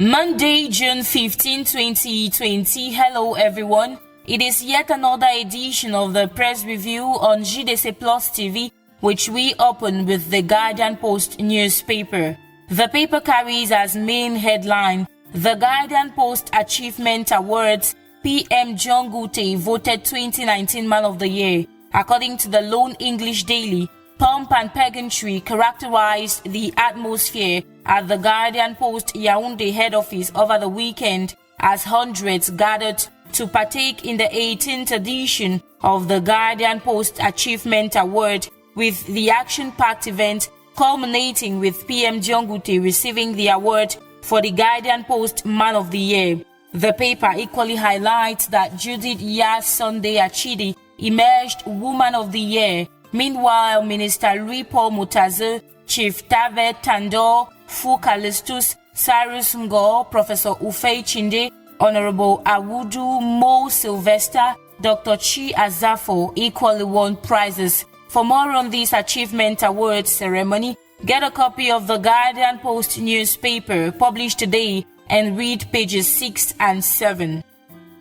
Monday, June 15, 2020. Hello everyone. It is yet another edition of the press review on JDC Plus TV, which we open with the Guardian Post newspaper. The paper carries as main headline, The Guardian Post Achievement Awards, PM Dion Ngute voted 2019 Man of the Year. According to the Lone English Daily, pomp and pageantry characterized the atmosphere at the Guardian Post Yaoundé head office over the weekend as hundreds gathered to partake in the 18th edition of the Guardian Post Achievement Award, with the action-packed event culminating with PM Dion Ngute receiving the award for the Guardian Post Man of the Year. The paper equally highlights that Judith Yas Sunday Achidi emerged Woman of the Year. Meanwhile, Minister Louis-Paul Mutazu, Chief Tave Tandor, Fukalistus, Cyrus Ngo, Professor Ufei Chinde, Honorable Awudu Mo Sylvester, Dr. Chi Azafo equally won prizes. For more on this Achievement Awards ceremony, get a copy of the Guardian Post newspaper published today and read pages 6 and 7.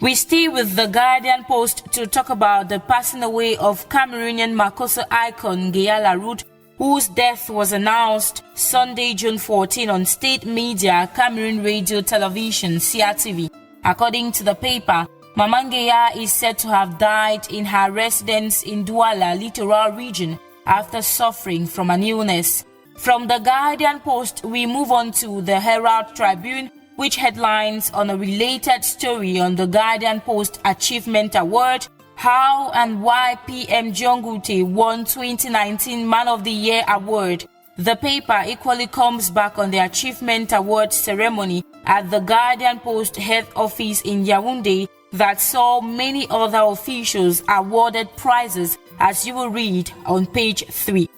We stay with the Guardian Post to talk about the passing away of Cameroonian Makossa icon Nguea, whose death was announced Sunday, June 14 on state media Cameroon Radio Television (CRTV). According to the paper, Mama Nguea is said to have died in her residence in Douala, Littoral region, after suffering from an illness. From the Guardian Post, we move on to the Herald Tribune, which headlines on a related story on the Guardian Post Achievement Award, how and why PM Dion Ngute won 2019 Man of the Year award. The paper equally comes back on the Achievement Award ceremony at the Guardian Post head office in Yaoundé that saw many other officials awarded prizes, as you will read on page 3.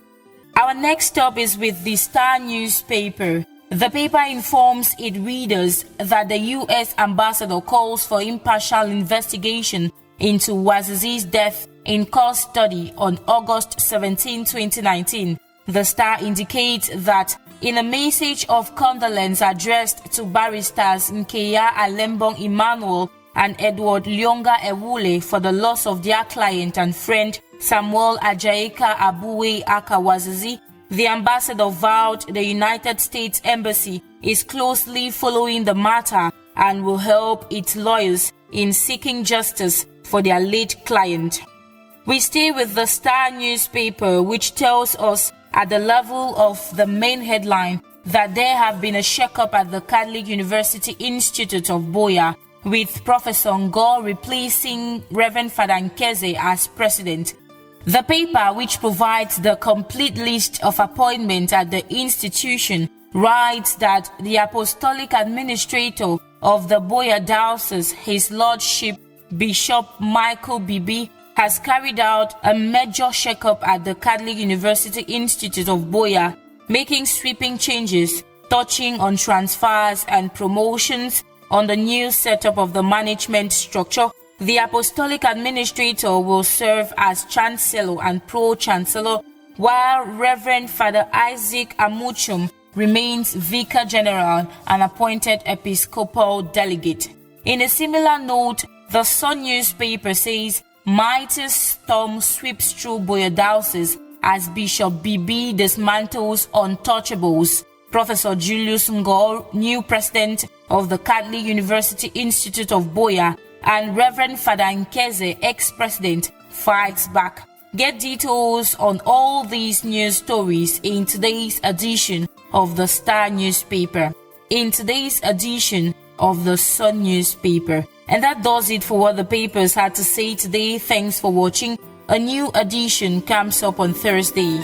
Our next stop is with the Star newspaper. The paper informs its readers that the U.S. ambassador calls for impartial investigation into Wazizi's death in custody on August 17, 2019. The Star indicates that in a message of condolence addressed to barristers Nkeya Alembong Emmanuel and Edward Lyonga Ewule for the loss of their client and friend Samuel Ajaika Abuwe Aka Wazizi, the ambassador vowed the United States Embassy is closely following the matter and will help its lawyers in seeking justice for their late client. We stay with the Star newspaper, which tells us at the level of the main headline that there have been a shakeup at the Catholic University Institute of Boya, with Professor Ngo replacing Reverend Father Nkeze as president. The paper, which provides the complete list of appointments at the institution, writes that the Apostolic Administrator of the Boya Diocese, His Lordship Bishop Michael Bibi, has carried out a major shakeup at the Catholic University Institute of Boya, making sweeping changes touching on transfers and promotions. On the new setup of the management structure, the Apostolic Administrator will serve as Chancellor and Pro-Chancellor, while Reverend Father Isaac Amuchum remains Vicar General and appointed Episcopal Delegate. In a similar note, the Sun newspaper says, mighty storm sweeps through Boya Diocese as Bishop Bibi dismantles untouchables. Professor Julius Ngo, new president of the Catholic University Institute of Boya, and Reverend Father Nkeze, ex-president, fights back. Get details on all these news stories in today's edition of the Star newspaper, in today's edition of the Sun newspaper. And that does it for what the papers had to say today. Thanks for watching. A new edition comes up on Thursday.